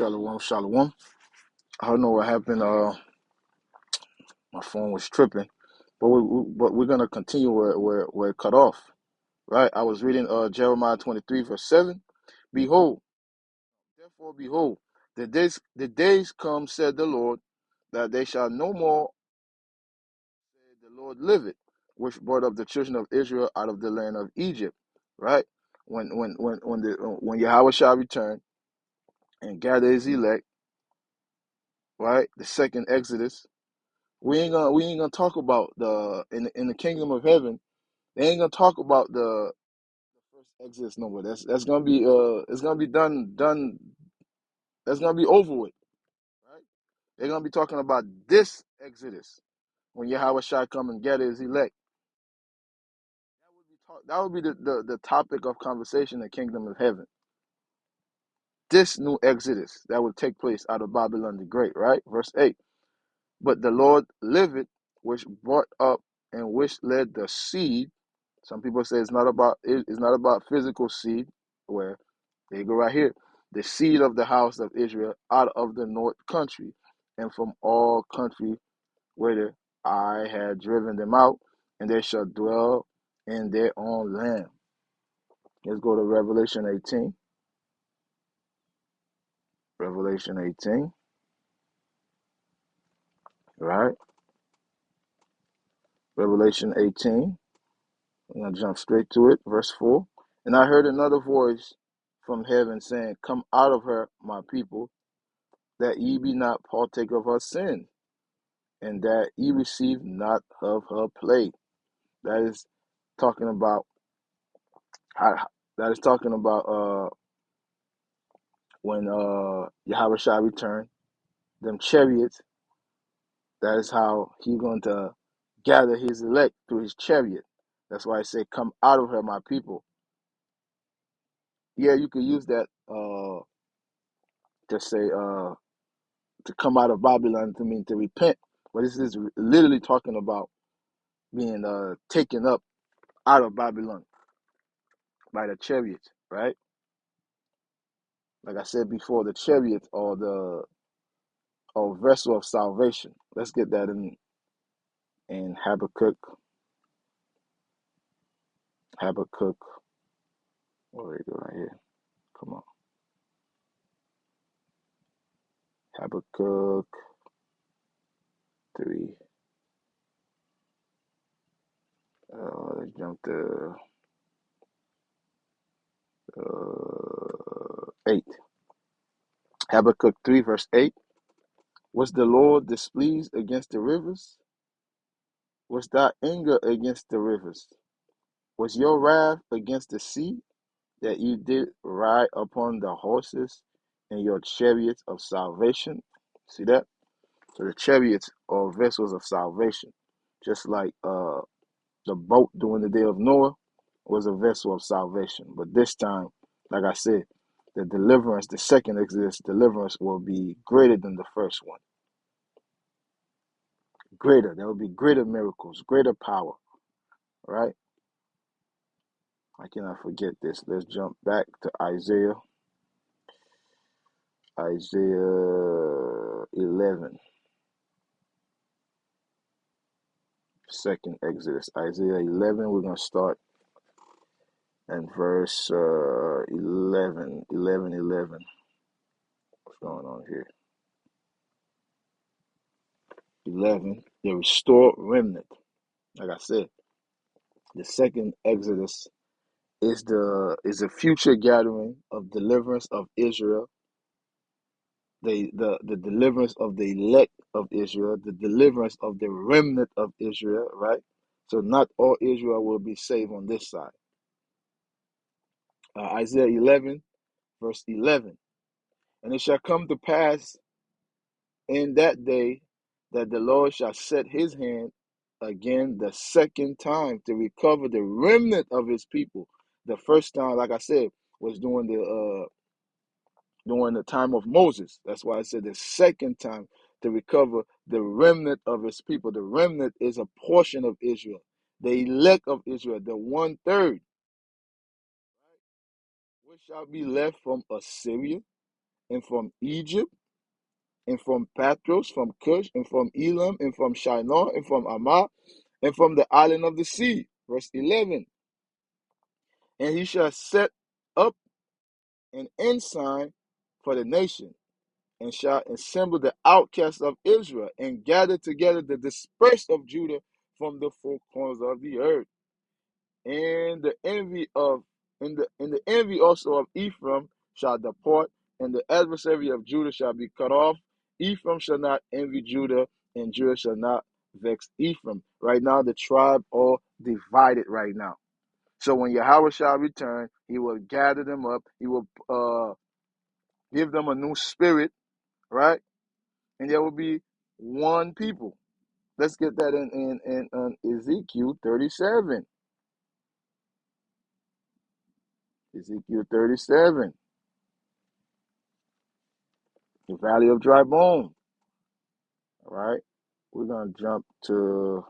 Shalom, shalom. I don't know what happened. My phone was tripping, but we're gonna continue where it cut off. Right. I was reading Jeremiah 23 verse 7. Behold, therefore behold, the days come, said the Lord, that they shall no more say, the Lord liveth, which brought up the children of Israel out of the land of Egypt. Right. When Yahweh shall return and gather his elect. Right. The second Exodus. We ain't gonna talk about in the kingdom of heaven. They ain't gonna talk about the first Exodus no more. That's gonna be it's gonna be done. That's gonna be over with. Right? They're gonna be talking about this Exodus when Yahweh shall come and gather his elect. That would be the topic of conversation in the kingdom of heaven. This new Exodus that would take place out of Babylon the Great. Right? Verse 8. But the Lord liveth, which brought up and which led the seed. Some people say it's not about physical seed, where they go right here. The seed of the house of Israel out of the north country, and from all country whither I had driven them out, and they shall dwell in their own land. Let's go to Revelation 18. Revelation 18. Right? Revelation 18. I'm going to jump straight to it. Verse 4. And I heard another voice from heaven saying, Come out of her, my people, that ye be not partaker of her sin, and that ye receive not of her plague. That is talking about how, that is talking about when Yahweh shall return, them chariots. That is how he's going to gather his elect through his chariot. That's why I say, Come out of her, my people. Yeah, you could use that to say to come out of Babylon to mean to repent, but this is literally talking about being taken up out of Babylon by the chariots, right? Like I said before, the chariots or the or vessel of salvation. Let's get that in Habakkuk. Habakkuk. Where we go right here? Come on, Habakkuk 3. Let's jump to 8. Habakkuk 3 verse 8. Was the Lord displeased against the rivers? Was thy anger against the rivers? Was your wrath against the sea, that you did ride upon the horses and your chariots of salvation? See that? So the chariots are vessels of salvation, just like the boat during the day of Noah was a vessel of salvation. But this time, like I said, the deliverance, the second Exodus deliverance, will be greater than the first one. Greater. There will be greater miracles, greater power. Right? I cannot forget this. Let's jump back to Isaiah. Isaiah 11. Second Exodus. Isaiah 11. We're going to start at verse 11. 11. What's going on here? 11. The restored remnant. Like I said, the second Exodus is a future gathering of deliverance of Israel, the deliverance of the elect of Israel, the deliverance of the remnant of Israel, right? So not all Israel will be saved on this side. Isaiah 11, verse 11. And it shall come to pass in that day that the Lord shall set his hand again the second time to recover the remnant of his people. The first time, like I said, was during the time of Moses. That's why I said the second time to recover the remnant of his people. The remnant is a portion of Israel, the elect of Israel, the 1/3, which shall be left from Assyria and from Egypt, and from Patros, from Cush, and from Elam, and from Shinar, and from Amah, and from the island of the sea. Verse 11. And he shall set up an ensign for the nation, and shall assemble the outcasts of Israel, and gather together the dispersed of Judah from the four corners of the earth. And the envy of and the envy also of Ephraim shall depart, and the adversary of Judah shall be cut off. Ephraim shall not envy Judah, and Judah shall not vex Ephraim. Right now, the tribe are divided right now. So when Yahweh shall return, he will gather them up. He will give them a new spirit, right? And there will be one people. Let's get that in Ezekiel 37. Ezekiel 37. The valley of dry bone. All right. We're gonna jump to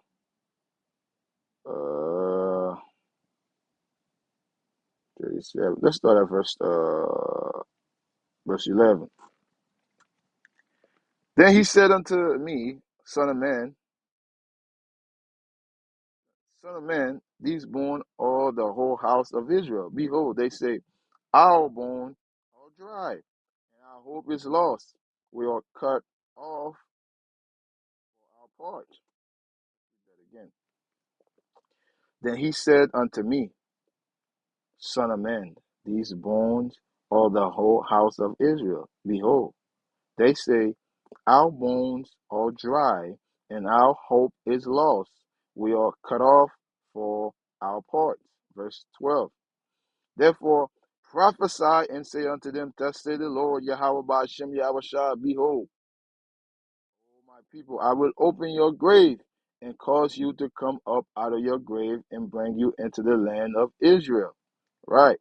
37. Let's start at verse 11. Then he said unto me, son of man, these born are the whole house of Israel. Behold, they say, our bones are dry, and our hope is lost. We are cut off for our part. That again. Then he said unto me, son of man, these bones are the whole house of Israel. Behold, they say, our bones are dry, and our hope is lost. We are cut off for our parts. Verse 12. Therefore prophesy and say unto them, thus say the Lord Yahweh by Hashem Yahweh Shah, behold, O my people, I will open your grave and cause you to come up out of your grave and bring you into the land of Israel. Right.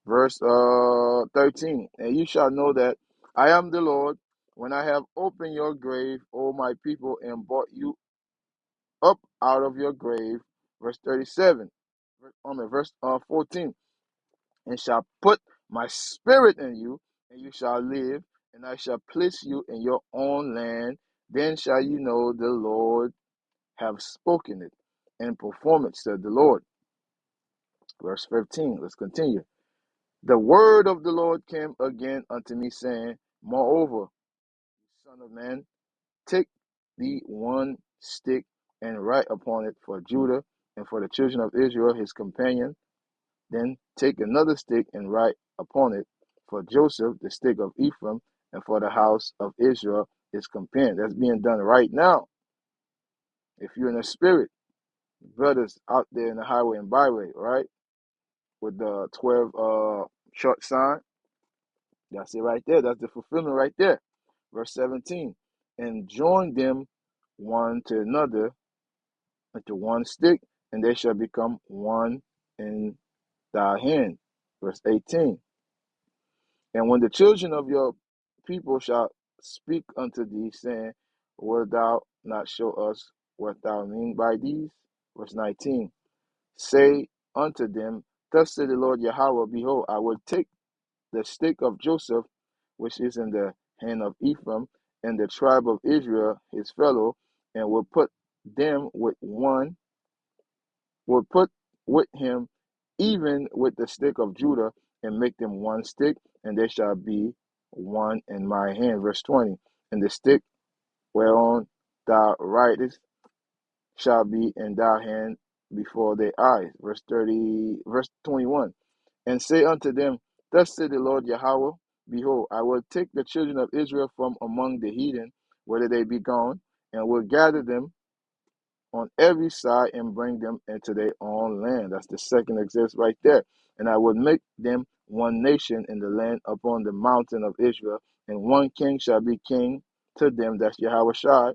Verse 13. And you shall know that I am the Lord when I have opened your grave, O my people, and brought you up out of your grave. Verse 37. Verse 14. And shall put my spirit in you, and you shall live, and I shall place you in your own land. Then shall you know the Lord have spoken it, and perform it, said the Lord. Verse 15. Let's continue. The word of the Lord came again unto me, saying, moreover, son of man, take thee one stick, and write upon it for Judah, and for the children of Israel his companion. Then take another stick, and write upon it for Joseph, the stick of Ephraim, and for the house of Israel his companion. That's being done right now. If you're in the spirit, brothers out there in the highway and byway, right? With the 12 short sign. That's it right there. That's the fulfillment right there. Verse 17. And join them one to another into one stick, and they shall become one in thy hand. Verse 18. And when the children of your people shall speak unto thee, saying, wilt thou not show us what thou mean by these? Verse 19. Say unto them, thus said the Lord Yahweh, behold, I will take the stick of Joseph, which is in the hand of Ephraim, and the tribe of Israel, his fellow, and will put them with one, will put with him even with the stick of Judah, and make them one stick, and they shall be one in my hand. Verse 20. And the stick whereon thou writest shall be in thy hand before their eyes. Verse 21. And say unto them, thus said the Lord Yahweh, behold, I will take the children of Israel from among the heathen, whether they be gone, and will gather them on every side and bring them into their own land. That's the second exist right there. And I will make them one nation in the land upon the mountain of Israel, and one king shall be king to them. That's Yahweh Shai.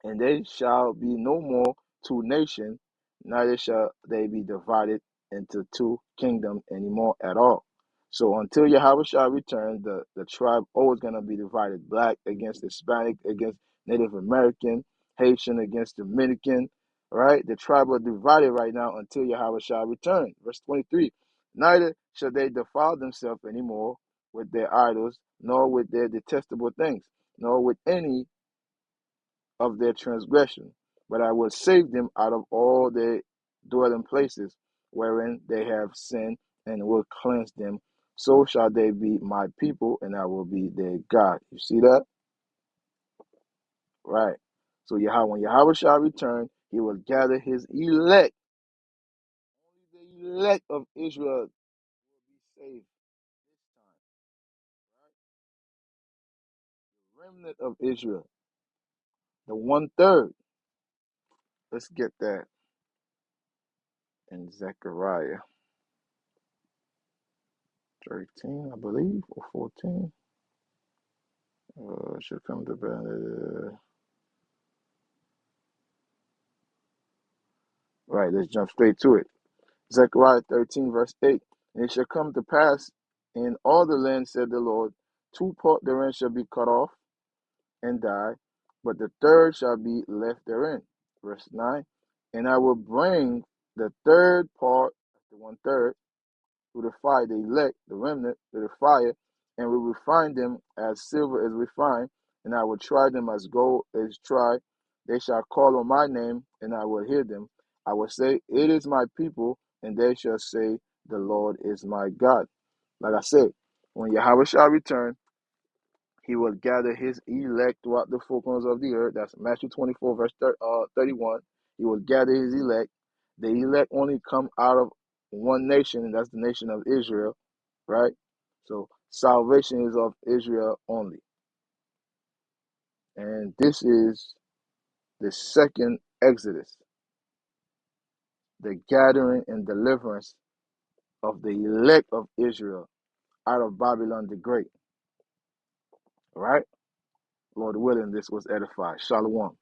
And they shall be no more two nations, neither shall they be divided into two kingdoms anymore at all. So until Yahweh shall return, the tribe always going to be divided. Black against Hispanic, against Native American, Haitian against Dominican, right? The tribe are divided right now until Yahweh shall return. Verse 23, neither shall they defile themselves anymore, with their idols, nor with their detestable things, nor with any of their transgression. But I will save them out of all their dwelling places wherein they have sinned, and will cleanse them. So shall they be my people, and I will be their God. You see that? Right. So Yahweh, when Yahweh shall return, he will gather his elect. Only the elect of Israel will be saved this time. Right? The remnant of Israel, the 1/3. Let's get that in Zechariah 13, I believe, or 14. Should come to right. Let's jump straight to it. Zechariah 13, verse 8. And it shall come to pass in all the land, said the Lord, two part therein shall be cut off and die, but the third shall be left therein. Verse 9. And I will bring the third part, the 1/3, through the fire, the elect, the remnant, through the fire, and we will refine them as silver is refined, and I will try them as gold is tried. They shall call on my name, and I will hear them. I will say, it is my people, and they shall say, the Lord is my God. Like I said, when Yahweh shall return, he will gather his elect throughout the four corners of the earth. That's Matthew 24, verse 31. He will gather his elect. The elect only come out of one nation, and that's the nation of Israel, right? So salvation is of Israel only. And this is the second Exodus, the gathering and deliverance of the elect of Israel out of Babylon the Great, right? Lord willing, this was edified. Shalom.